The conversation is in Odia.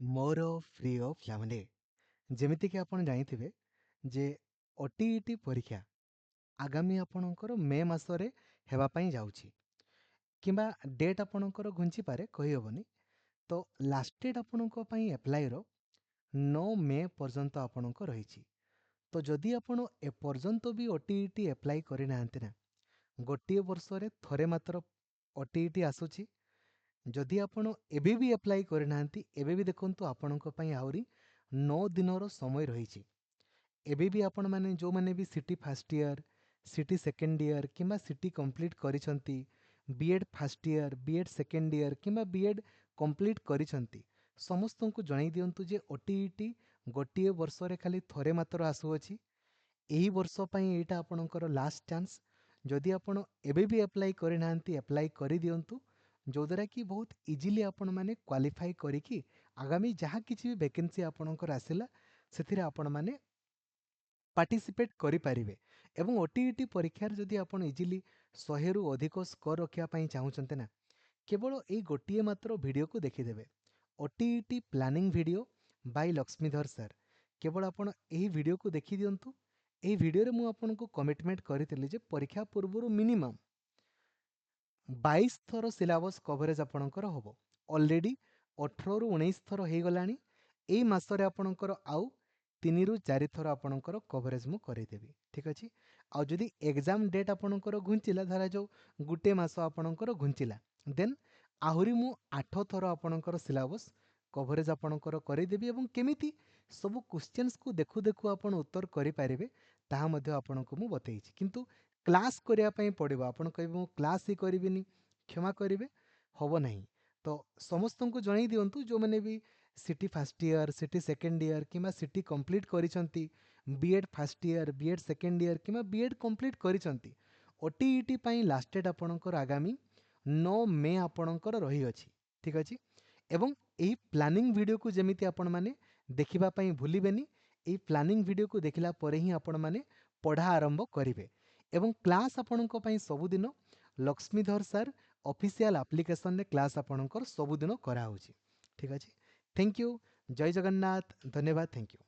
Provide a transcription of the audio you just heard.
ମୋର ପ୍ରିୟ ପିଲାମାନେ, ଯେମିତିକି ଆପଣ ଜାଣିଥିବେ ଯେ OTET ପରୀକ୍ଷା ଆଗାମୀ ଆପଣଙ୍କର ମେ ମାସରେ ହେବା ପାଇଁ ଯାଉଛି, କିମ୍ବା ଡେଟ୍ ଆପଣଙ୍କର ଘୁଞ୍ଚିପାରେ କହିହେବନି। ତ ଲାଷ୍ଟ ଡେଟ୍ ଆପଣଙ୍କ ପାଇଁ ଆପ୍ଲାଏର 9 ମେ ପର୍ଯ୍ୟନ୍ତ ଆପଣଙ୍କ ରହିଛି। ତ ଯଦି ଆପଣ ଏପର୍ଯ୍ୟନ୍ତ ବି OTET ଆପ୍ଲାଏ କରିନାହାନ୍ତି ନା, ଗୋଟିଏ ବର୍ଷରେ ଥରେ ମାତ୍ର OTET ଆସୁଛି। ଯଦି ଆପଣ ଏବେ ବି ଆପ୍ଲାଏ କରିନାହାନ୍ତି, ଏବେ ବି ଦେଖନ୍ତୁ ଆପଣଙ୍କ ପାଇଁ ଆହୁରି 9 ଦିନର ସମୟ ରହିଛି। ଏବେ ବି ଆପଣମାନେ ଯେଉଁମାନେ ବି CT first year, CT second year କିମ୍ବା ସିଟି କମ୍ପ୍ଲିଟ୍ କରିଛନ୍ତି, BEd first year, BEd second year କିମ୍ବା ବିଏଡ଼୍ କମ୍ପ୍ଲିଟ୍ କରିଛନ୍ତି, ସମସ୍ତଙ୍କୁ ଜଣାଇ ଦିଅନ୍ତୁ ଯେ OTET ଗୋଟିଏ ବର୍ଷରେ ଖାଲି ଥରେ ମାତ୍ର ଆସୁଅଛି। ଏହି ବର୍ଷ ପାଇଁ ଏଇଟା ଆପଣଙ୍କର ଲାଷ୍ଟ ଚାନ୍ସ। ଯଦି ଆପଣ ଏବେ ବି ଆପ୍ଲାଏ କରିନାହାନ୍ତି, ଆପ୍ଲାଏ କରିଦିଅନ୍ତୁ, ଯଦ୍ୱାରା କି ବହୁତ ଇଜିଲି ଆପଣମାନେ କ୍ୱାଲିଫାଇ କରିକି ଆଗାମୀ ଯାହା କିଛି ବି ଭ୍ୟାକେନ୍ସି ଆପଣଙ୍କର ଆସିଲା ସେଥିରେ ଆପଣମାନେ ପାର୍ଟିସିପେଟ୍ କରିପାରିବେ। ଏବଂ OTET ପରୀକ୍ଷାରେ ଯଦି ଆପଣ ଇଜିଲି 100ରୁ ଅଧିକ ସ୍କୋର ରଖିବା ପାଇଁ ଚାହୁଁଛନ୍ତି ନା, କେବଳ ଏଇ ଗୋଟିଏ ମାତ୍ର ଭିଡ଼ିଓକୁ ଦେଖିଦେବେ, OTET planning video by Lakshmidhar sir. କେବଳ ଆପଣ ଏହି ଭିଡ଼ିଓକୁ ଦେଖିଦିଅନ୍ତୁ। ଏହି ଭିଡ଼ିଓରେ ମୁଁ ଆପଣଙ୍କୁ କମିଟମେଣ୍ଟ କରିଥିଲି ଯେ ପରୀକ୍ଷା ପୂର୍ବରୁ ମିନିମମ୍ 22 ଥର ସିଲାବସ୍ କଭରେଜ ଆପଣଙ୍କର ହେବ। ଅଲରେଡ଼ି 18ରୁ 19 ଥର ହେଇଗଲାଣି। ଏଇ ମାସରେ ଆପଣଙ୍କର ଆଉ 3ରୁ 4 ଥର ଆପଣଙ୍କର କଭରେଜ ମୁଁ କରିଦେବି, ଠିକ୍ ଅଛି। ଆଉ ଯଦି ଏକ୍ଜାମ୍ ଡେଟ୍ ଆପଣଙ୍କର ଘୁଞ୍ଚିଲା, ଧରାଯାଉ ଗୋଟେ ମାସ ଆପଣଙ୍କର ଘୁଞ୍ଚିଲା, ଦେନ୍ ଆହୁରି ମୁଁ 8 ଥର ଆପଣଙ୍କର ସିଲାବସ୍ କଭରେଜ ଆପଣଙ୍କର କରିଦେବି। ଏବଂ କେମିତି ସବୁ କ୍ୱେଶ୍ଚନ୍ସକୁ ଦେଖୁ ଦେଖୁ ଆପଣ ଉତ୍ତର କରିପାରିବେ ତାହା ମଧ୍ୟ ଆପଣଙ୍କୁ ମୁଁ ବତେଇଛି। କିନ୍ତୁ କ୍ଲାସ୍ କରିବା ପାଇଁ ପଡ଼ିବ। ଆପଣ କହିବେ ମୁଁ କ୍ଲାସ୍ ହିଁ କରିବିନି, କ୍ଷମା କରିବେ, ହେବ ନାହିଁ। ତ ସମସ୍ତଙ୍କୁ ଜଣାଇ ଦିଅନ୍ତୁ, ଯେଉଁମାନେ ବି CT first year, CT second year କିମ୍ବା ସିଟି କମ୍ପ୍ଲିଟ୍ କରିଛନ୍ତି, BEd first year, BEd second year କିମ୍ବା ବିଏଡ଼୍ କମ୍ପ୍ଲିଟ୍ କରିଛନ୍ତି, OTET ପାଇଁ ଲାଷ୍ଟ ଡେଟ୍ ଆପଣଙ୍କର ଆଗାମୀ 9 ମେ ଆପଣଙ୍କର ରହିଅଛି, ଠିକ୍ ଅଛି। ଏବଂ ଏହି ପ୍ଲାନିଂ ଭିଡ଼ିଓକୁ ଯେମିତି ଆପଣମାନେ ଦେଖିବା ପାଇଁ ଭୁଲିବେନି। ଏହି ପ୍ଲାନିଂ ଭିଡ଼ିଓକୁ ଦେଖିଲା ପରେ ହିଁ ଆପଣମାନେ ପଢ଼ା ଆରମ୍ଭ କରିବେ। ଏବଂ କ୍ଲାସ୍ ଆପଣଙ୍କ ପାଇଁ ସବୁଦିନ ଲକ୍ଷ୍ମୀଧର ସାର୍ ଅଫିସିଆଲ୍ ଆପ୍ଲିକେସନରେ କ୍ଲାସ୍ ଆପଣଙ୍କର ସବୁଦିନ କରାହେଉଛି, ଠିକ୍ ଅଛି। Thank you. ଜୟ ଜଗନ୍ନାଥ। ଧନ୍ୟବାଦ। Thank you.